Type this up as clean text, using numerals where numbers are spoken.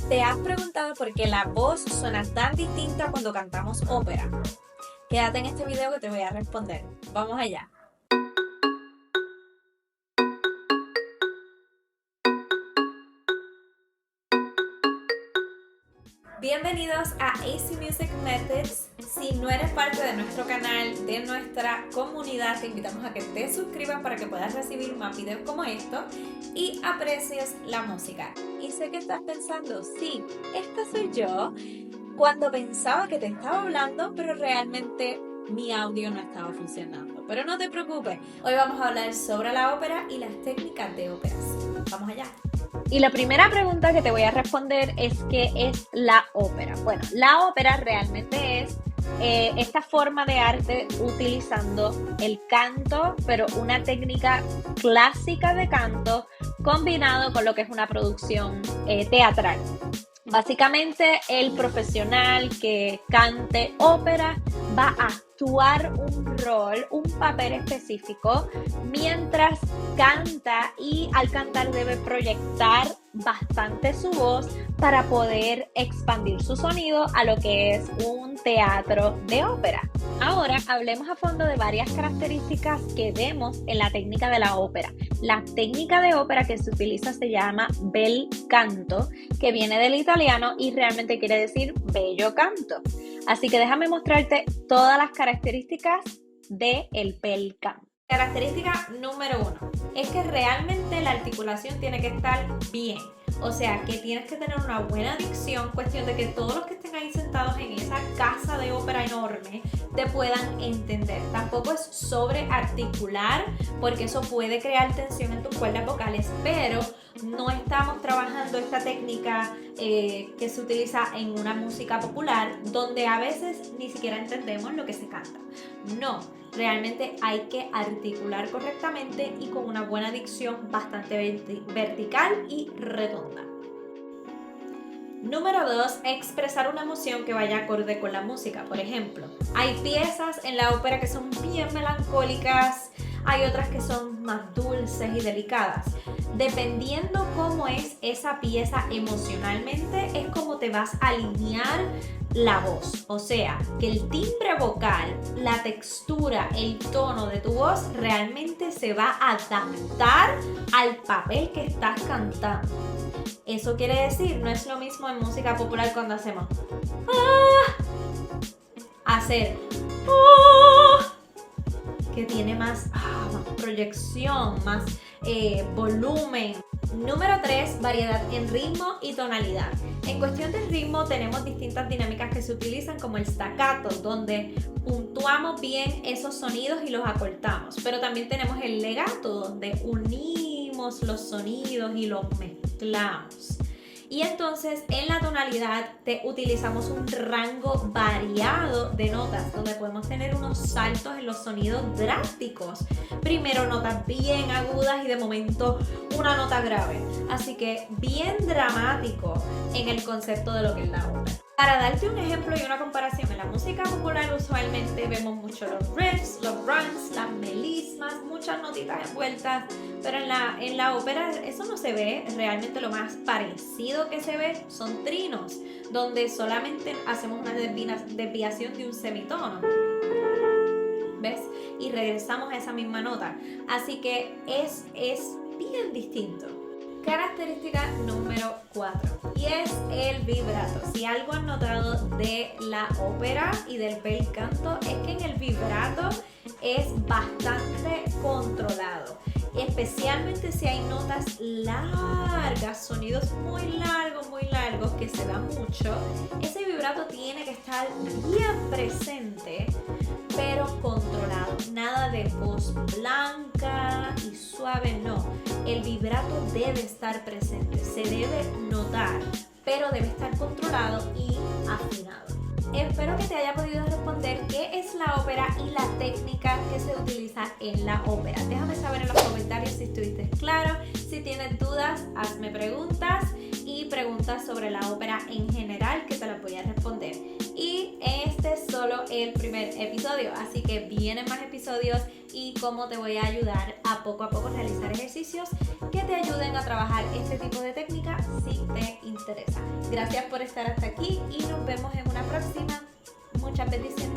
¿Te has preguntado por qué la voz suena tan distinta cuando cantamos ópera? Quédate en este video que te voy a responder. Vamos allá. Bienvenidos a AC Music Methods. Si no eres parte de nuestro canal, de nuestra comunidad, te invitamos a que te suscribas para que puedas recibir más videos como estos y aprecies la música. Y sé que estás pensando, sí, esta soy yo, cuando pensaba que te estaba hablando, pero realmente mi audio no estaba funcionando. Pero no te preocupes, hoy vamos a hablar sobre la ópera y las técnicas de óperas. Vamos allá. Y la primera pregunta que te voy a responder es ¿qué es la ópera? Bueno, la ópera realmente es esta forma de arte utilizando el canto, pero una técnica clásica de canto combinado con lo que es una producción teatral. Básicamente, el profesional que cante ópera va a actuar un rol, un papel específico, mientras canta, y al cantar debe proyectar bastante su voz para poder expandir su sonido a lo que es un teatro de ópera. Ahora hablemos a fondo de varias características que vemos en la técnica de la ópera. La técnica de ópera que se utiliza se llama bel canto, que viene del italiano y realmente quiere decir bello canto. Así que déjame mostrarte todas las características del bel canto. Característica número 1 es que realmente la articulación tiene que estar bien. O sea, que tienes que tener una buena dicción, cuestión de que todos los que estén ahí sentados en esa casa de ópera enorme te puedan entender. Tampoco es sobrearticular, porque eso puede crear tensión en tus cuerdas vocales, pero no estamos trabajando esta técnica que se utiliza en una música popular, donde a veces ni siquiera entendemos lo que se canta. No, realmente hay que articular correctamente y con una buena dicción bastante vertical y redonda. Número 2, expresar una emoción que vaya acorde con la música. Por ejemplo, hay piezas en la ópera que son bien melancólicas, hay otras que son más dulces y delicadas. Dependiendo cómo es esa pieza emocionalmente, es como te vas a alinear la voz. O sea, que el timbre vocal, la textura, el tono de tu voz realmente se va a adaptar al papel que estás cantando. Eso quiere decir, no es lo mismo en música popular cuando hacemos hacer que tiene más proyección, más volumen. Número 3, variedad en ritmo y tonalidad. En cuestión del ritmo tenemos distintas dinámicas que se utilizan, como el staccato, donde puntuamos bien esos sonidos y los acortamos. Pero también tenemos el legato, donde unimos los sonidos y los mezclamos. Y entonces en la tonalidad utilizamos un rango variado de notas, donde podemos tener unos saltos en los sonidos drásticos. Primero notas bien agudas y de momento una nota grave. Así que bien dramático en el concepto de lo que es la ópera. Para darte un ejemplo y una comparación, en la música popular usualmente vemos mucho los riffs, los runs, las melismas, muchas notitas envueltas, pero en la ópera eso no se ve. Realmente lo más parecido que se ve son trinos, donde solamente hacemos una desviación de un semitono, ¿ves? Y regresamos a esa misma nota. Así que es bien distinto. Característica número 4, y es el vibrato. Si algo han notado de la ópera y del bel canto es que en el vibrato es bastante controlado, especialmente si hay notas largas, sonidos muy largos que se da mucho. Ese vibrato tiene que estar bien presente, pero controlado. Nada de voz blanca y suave, no. El vibrato debe estar presente, se debe notar, pero debe estar controlado y afinado. Espero que te haya podido responder qué es la ópera y la técnica que se utiliza en la ópera. Déjame saber en los comentarios si estuviste claro. Si tienes dudas, hazme preguntas y preguntas sobre la ópera en general que te las voy a responder. Y este es solo el primer episodio, así que vienen más episodios y cómo te voy a ayudar a poco realizar ejercicios que te ayuden a trabajar este tipo de técnica si te interesa. Gracias por estar hasta aquí y nos vemos en una próxima. Muchas bendiciones.